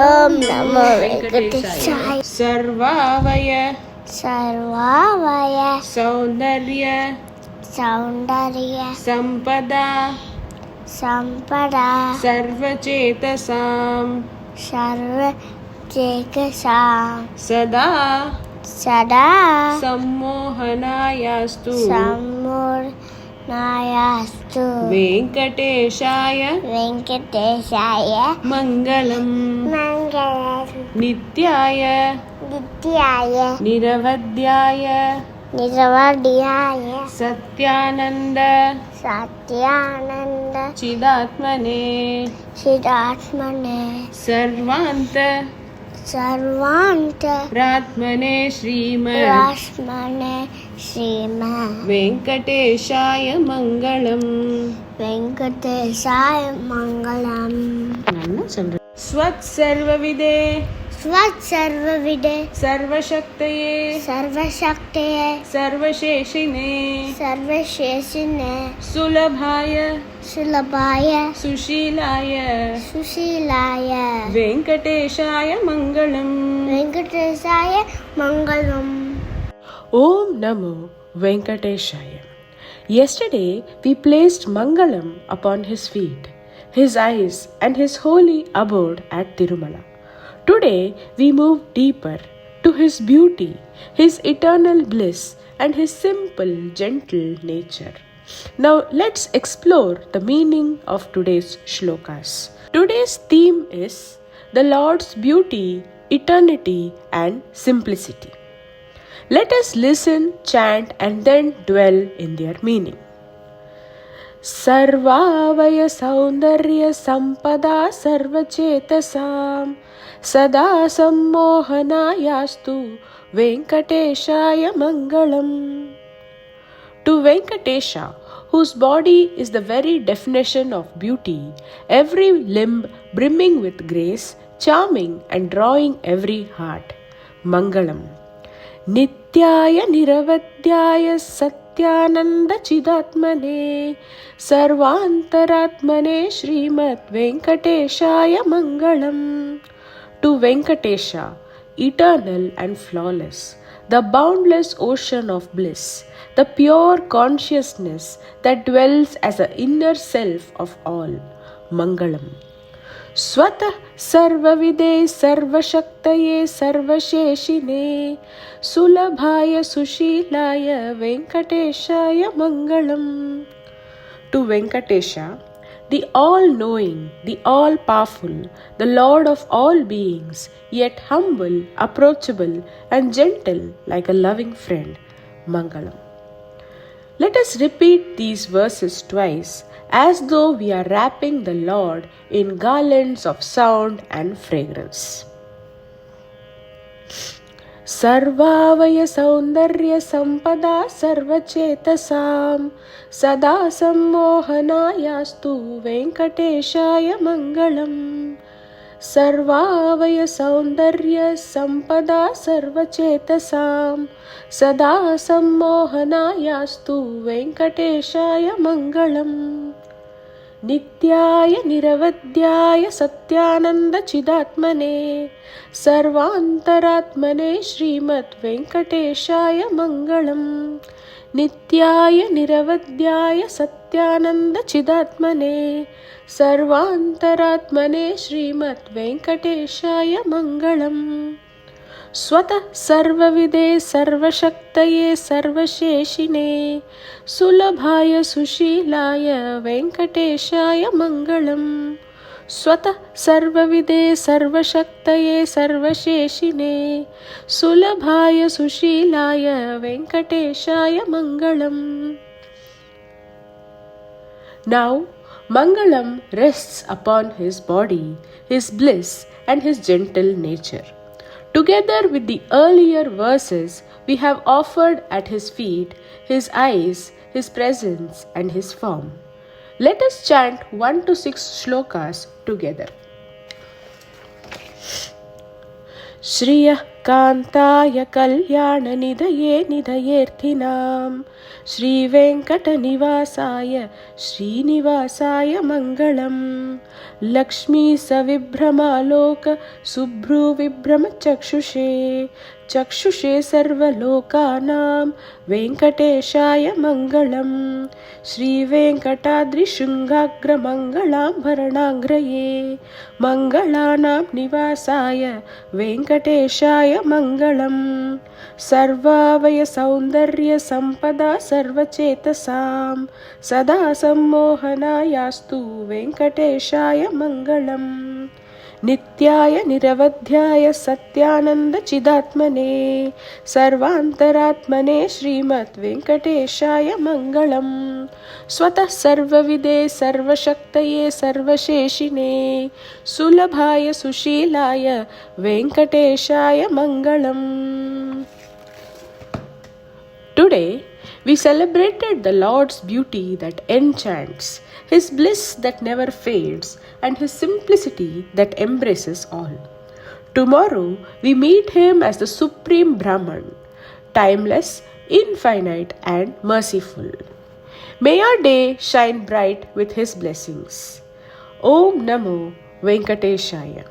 ಓಂ ನಮೋ ವೆಂಕಟೇಶಾಯ. ಸರ್ವಾವಯ ಸರ್ವಾವಯ ಸೌಂದರ್ಯ ಸೌಂದರ್ಯ ಸಂಪದಾ ಸಂಪದ ಸರ್ವಚೇತಸಾಂ ಸರ್ವಚೇತಸಾಂ ಸದಾ ಸದಾ ಸಂಮೋಹನಾಯಾಸ್ತು ಸಂಪೂರ್ಣಾಯಾಸ್ತು ವೆಂಕಟೇಶಾಯ ವೆಂಕಟೇಶಾಯ ಮಂಗಳಂ ಮಂಗಳಂ ನಿತ್ಯಾಯ ನಿತ್ಯಾಯ ನಿರವಧ್ಯಾಯ ನಿರವಧ್ಯಾಯ ಸತ್ಯಾನಂದ ಸತ್ಯಾನಂದ ಚಿದಾತ್ಮನೇ ಚಿದಾತ್ಮನೆ ಸರ್ವಾಂತ ಸರ್ವಾಂತ ರಾತ್ಮನೆ ಶ್ರೀಮನ್ ರಾಸ್ಮನೆ ಶ್ರೀಮ ವೆಂಕಟೇಶಾಯ ಮಂಗಳಂ ವೆಂಕಟೇಶಾಯ ಮಂಗಳಂ. ಸ್ವತ್ಸರ್ವವಿದೆ ಸ್ವತ್ಸರ್ವವಿದೆ ಸರ್ವಶಕ್ತಯೇ ಸರ್ವಶಕ್ತಿಯೇ ಸರ್ವಶೇಷಿನೇ ಸರ್ವಶೇಷಿನೇ ಸುಲಭಾಯ ಸುಲಭಾಯ ಸುಶೀಲಾಯ ಸುಶೀಲಾಯ ವೆಂಕಟೇಶಾಯ ಮಂಗಳಂ. ವೆಂಕಟೇಶಾಯ ಮಂಗಳಂ. Om Namo Venkateshaya. Yesterday we placed Mangalam upon his feet, his eyes and his holy abode at Tirumala. Today we move deeper to his beauty, his eternal bliss and his simple, gentle nature. Now let's explore the meaning of today's shlokas. Today's theme is the Lord's beauty, eternity and simplicity. Let us listen, chant and then dwell in their meaning. Sarvavaya saundarya sampada sarvachetasam sada sammohanayastu Venkateshaya mangalam. To Venkatesha, whose body is the very definition of beauty, every limb brimming with grace, charming and drawing every heart, mangalam. Nityaya niravadhyaya satyananda chidatmane sarvantaratmane Srimad Venkateshaya mangalam. To Venkatesha, eternal and flawless, the boundless ocean of bliss, the pure consciousness that dwells as an inner self of all, mangalam. Swatah sarvavide sarvashaktaye sarvasheshine sulabhaya sushilaya Venkateshaya mangalam. To Venkatesha, the all-knowing, the all-powerful, the Lord of all beings, yet humble, approachable and gentle like a loving friend, mangalam. Let us repeat these verses twice as though we are wrapping the Lord in garlands of sound and fragrance. Sarvavaya saundarya sampada sarvachetasam sada sammohanayastu Venkateshaya mangalam. Sarvavaya saundarya sampada sarvachetasam sada sammohanayastu Venkateshaya mangalam. Nityaya niravadhyaya satyananda chidatmane sarvantaratmane Srimad Venkateshaya mangalam. Nityaya niravadhyaya satyananda chidatmane sarvantaratmane Srimad Venkateshaya mangalam. Swatah sarvavide sarvashaktaye sarvasheshine sulabhaya sushilaya Venkateshaya mangalam. Swatah sarvavide sarvashaktaye sarvasheshine sulabhaya sushilaya Venkateshaya mangalam. Now mangalam rests upon his body, his bliss and his gentle nature. Together with the earlier verses, we have offered at his feet his eyes, his presence and his form. Let us chant 1 to 6 shlokas together. Shriyah Kantaya Kalyana Nidaye Nidayerthinam श्रीवेङ्कटनिवासाय श्रीनिवासाय मङ्गलम् लक्ष्मीसविभ्रमालोक शुभ्रुविभ्रमचक्षुषे चक्षुषे सर्वलोकानां वेङ्कटेशाय मङ्गलम् श्रीवेङ्कटाद्रिशृङ्गाग्रमङ्गलाम्भरणाङ्ग्रये मङ्गलानां निवासाय वेङ्कटेशाय मङ्गलम् सर्वावयसौन्दर्यसम्पदा सर्वचेतसां सदा सम्मोहनायास्तु वेङ्कटेशाय मङ्गलम् नित्याय निरवध्याय सत्यानन्दचिदात्मने सर्वान्तरात्मने श्रीमद् वेङ्कटेशाय मङ्गलम् स्वतः सर्वविदे सर्वशक्तये सर्वशेषिने सुलभाय सुशीलाय वेङ्कटेशाय मङ्गलम्. Today we celebrated the Lord's beauty that enchants, His bliss that never fades, and His simplicity that embraces all. Tomorrow we meet Him as the Supreme Brahman, timeless, infinite, and merciful. May our day shine bright with His blessings. Om Namo Venkateshaya.